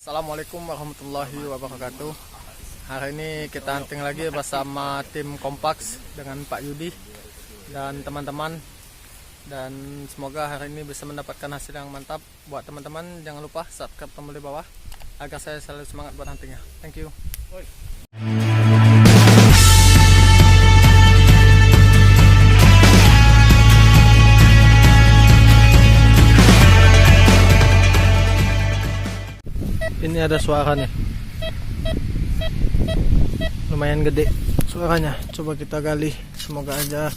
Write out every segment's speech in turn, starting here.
Assalamualaikum warahmatullahi wabarakatuh. Hari ini kita hunting lagi bersama tim Kompaks dengan Pak Yudi dan teman-teman. Dan semoga hari ini bisa mendapatkan hasil yang mantap. Buat teman-teman jangan lupa subscribe tombol di bawah agar saya selalu semangat buat huntingnya. Thank you. Ini ada suara nih, lumayan gede suaranya. Coba kita gali, semoga aja.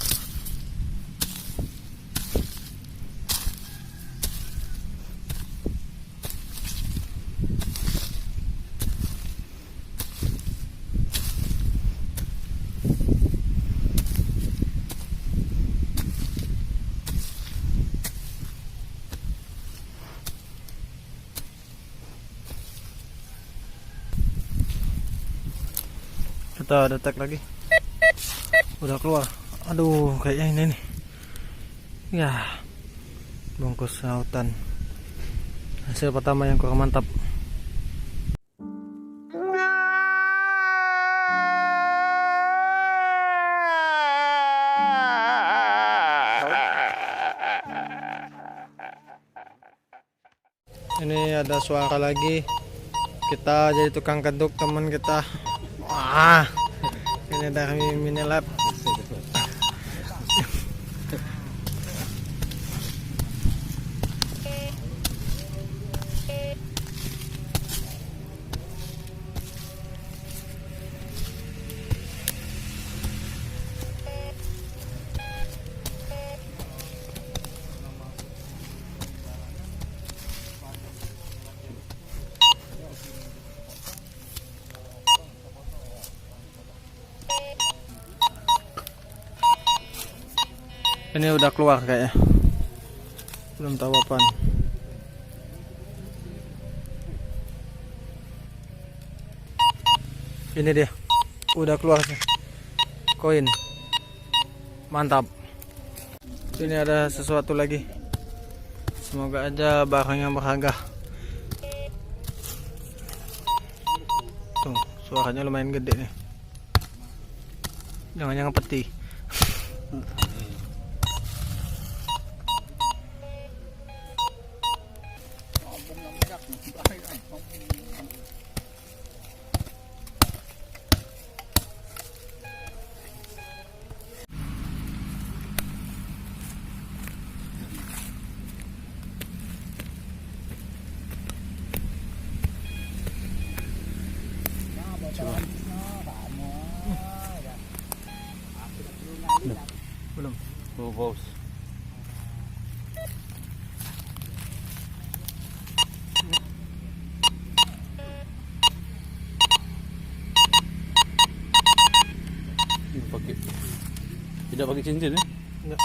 Kita ada tag lagi, udah keluar. Aduh, kayaknya ini nih ya, bungkus lautan. Hasil pertama yang kurang mantap. Ini ada suara lagi, kita jadi tukang keduk teman kita. Wah, ini dari Minilab. Ini udah keluar kayaknya, belum tahu apaan. Ini dia, udah keluar sih, koin, mantap. Ini ada sesuatu lagi, semoga aja barang yang berharga. Tuh, suaranya lumayan gede nih, jangan-jangan peti. Belum. Oh, bos. Pakai. Tidak pakai cincin ya? Enggak.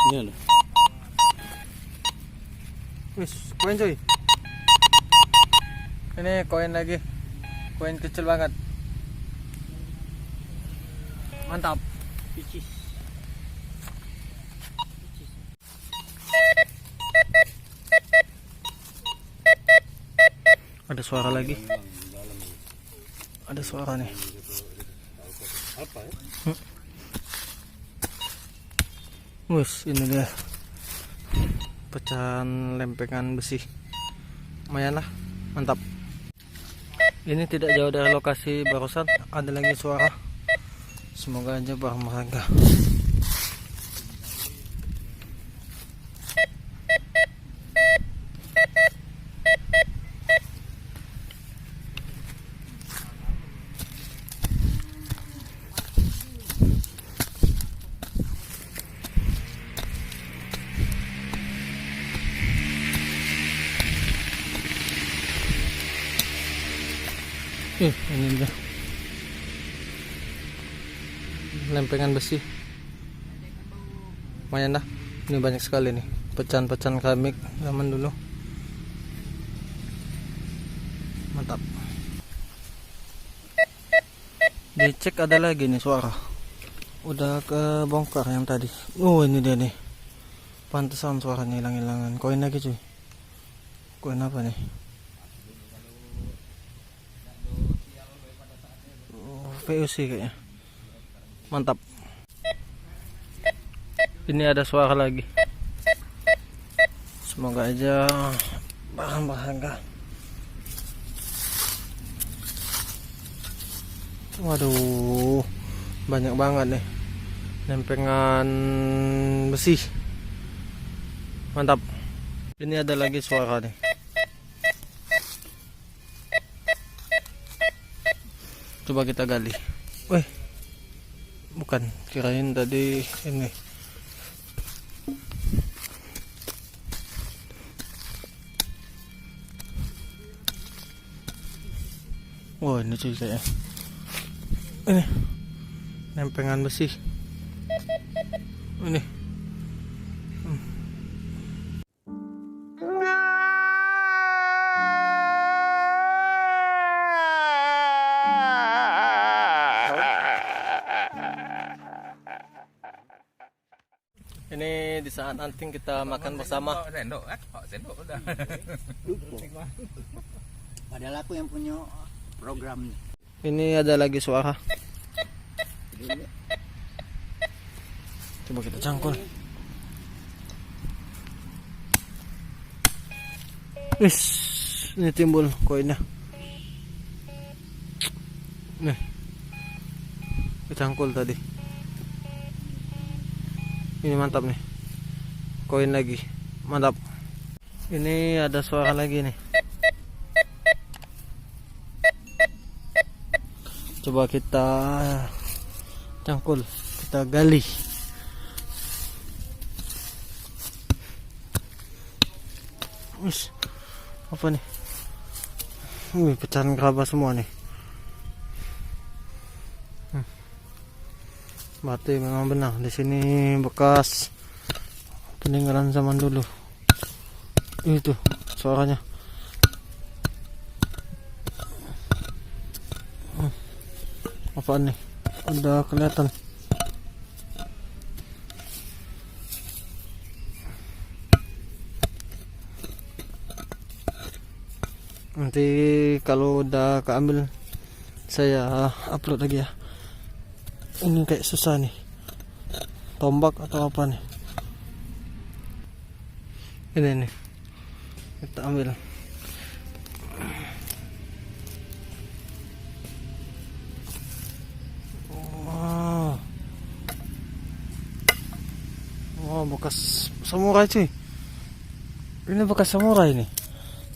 Ini ada. Wis, koin cuy. Ini koin lagi, koin kecil banget, mantap. Ada suara lagi, ada suara nih. Apa ya? Wus, ini dia pecahan lempengan besi, lumayan lah, mantap. Ini tidak jauh dari lokasi barusan, ada lagi suara. Semoga aja barang berharga. Ini dia lempengan besi. Lumayan dah. Ini banyak sekali nih pecahan-pecahan keramik zaman dulu. Mantap. Dicek ada lagi nih suara. Udah kebongkar yang tadi. Oh, ini dia nih. Pantesan suaranya hilang-hilangan. Koin lagi cuy. Koin apa nih? Oh, VOC kayaknya. Mantap. Ini ada suara lagi. Semoga aja bahan berharga. Waduh, banyak banget nih lempengan besi. Mantap. Ini ada lagi suara nih. Coba kita gali. Wih, bukan, kirain tadi ini. Wah, ini cuy kayaknya. Ini lempengan besi. Ini. Ini di saat anting kita makan bersama. Sendok kan? Sendok udah. Padahal aku yang punya program. Ini ada lagi suara. Coba kita cangkul. Wis, ini timbul koinnya. Nih, kecangkul tadi. Ini mantap nih, koin lagi, mantap. Ini ada suara lagi nih. Coba kita cangkul, kita gali. Wis, apa nih? Pecahan gerabah semua nih. Berarti memang benar di sini bekas peninggalan zaman dulu. Itu suaranya. Apaan nih? Udah kelihatan. Nanti kalau udah keambil saya upload lagi ya. Ini kayak susah nih, tombak atau apa nih. Ini nih, kita ambil. Wow, bekas samurai cuy. Ini bekas samurai nih,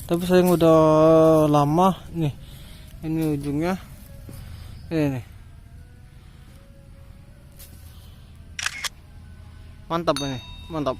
tapi sayang udah lama nih. Ini ujungnya, ini nih. Mantap ini, mantap.